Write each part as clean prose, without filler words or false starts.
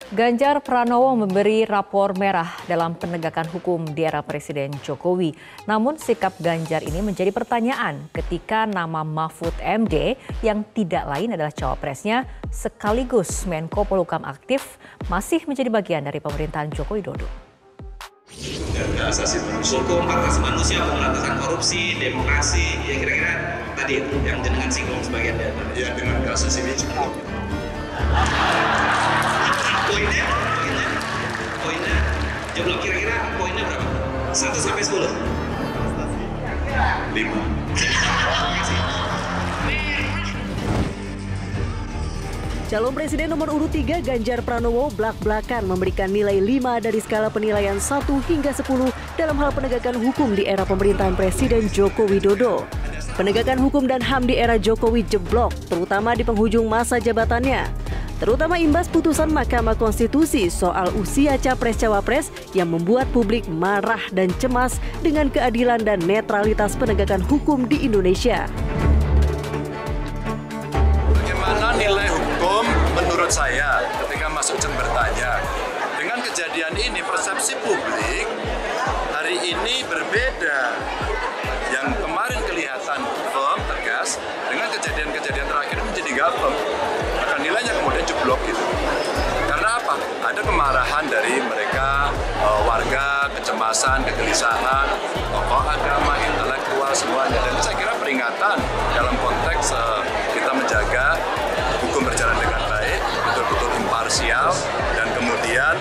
Ganjar Pranowo memberi rapor merah dalam penegakan hukum di era Presiden Jokowi. Namun sikap Ganjar ini menjadi pertanyaan ketika nama Mahfud MD yang tidak lain adalah cawapresnya sekaligus Menko Polhukam aktif masih menjadi bagian dari pemerintahan Joko Widodo. Asasi hukum, hak asasi manusia, pemberantasan korupsi, demokrasi, ya kira-kira tadi itu yang jenengan singgung sebagian dari ya dengan kasus ini cukup. Poinnya, jumlah kira-kira poinnya berapa? 1 sampai 10? 5. Calon Presiden nomor urut 3 Ganjar Pranowo blak-blakan memberikan nilai 5 dari skala penilaian 1 hingga 10 dalam hal penegakan hukum di era pemerintahan Presiden Joko Widodo. Penegakan hukum dan HAM di era Jokowi jeblok, terutama di penghujung masa jabatannya. Terutama imbas putusan Mahkamah Konstitusi soal usia Capres-Cawapres yang membuat publik marah dan cemas dengan keadilan dan netralitas penegakan hukum di Indonesia. Bagaimana nilai hukum menurut saya ketika masuk bertanya? Dengan kejadian ini persepsi publik hari ini berbeda. Yang kemarin kelihatan firm, tegas, dengan kejadian-kejadian terakhir menjadi gapem. Maka nilainya kemudian jeblok gitu. Karena apa? Ada kemarahan dari mereka, warga, kecemasan, kegelisahan, tokoh agama, intelektual, semuanya. Dan saya kira peringatan dalam konteks kita menjaga hukum berjalan dengan baik, betul-betul imparsial, dan kemudian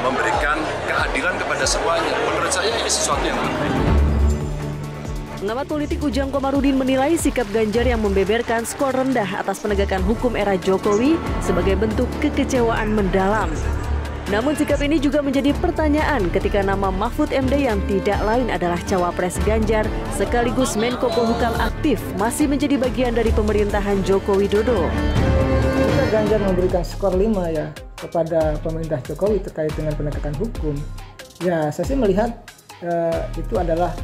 memberikan keadilan kepada semuanya. Menurut saya ini sesuatu yang penting. Pengamat politik Ujang Komarudin menilai sikap Ganjar yang membeberkan skor rendah atas penegakan hukum era Jokowi sebagai bentuk kekecewaan mendalam. Namun sikap ini juga menjadi pertanyaan ketika nama Mahfud MD yang tidak lain adalah cawapres Ganjar sekaligus Menko Polhukam aktif masih menjadi bagian dari pemerintahan Joko Widodo. Jika Ganjar memberikan skor 5 ya kepada pemerintah Jokowi terkait dengan penegakan hukum, ya saya sih melihat itu adalah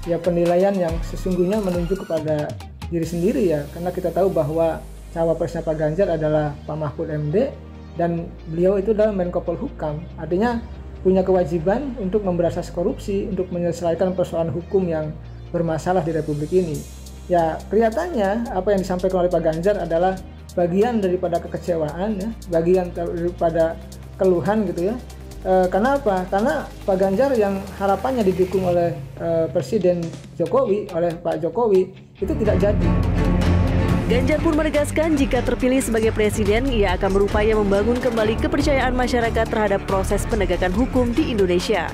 ya penilaian yang sesungguhnya menunjuk kepada diri sendiri ya, karena kita tahu bahwa cawapresnya Pak Ganjar adalah Pak Mahfud MD dan beliau itu adalah Menko Polhukam, artinya punya kewajiban untuk memberantas korupsi, untuk menyelesaikan persoalan hukum yang bermasalah di Republik ini. Ya kelihatannya apa yang disampaikan oleh Pak Ganjar adalah bagian daripada kekecewaan ya, bagian daripada keluhan gitu ya. Karena apa? Karena Pak Ganjar yang harapannya didukung oleh Presiden Jokowi, oleh Pak Jokowi, itu tidak jadi. Ganjar pun menegaskan jika terpilih sebagai presiden, ia akan berupaya membangun kembali kepercayaan masyarakat terhadap proses penegakan hukum di Indonesia.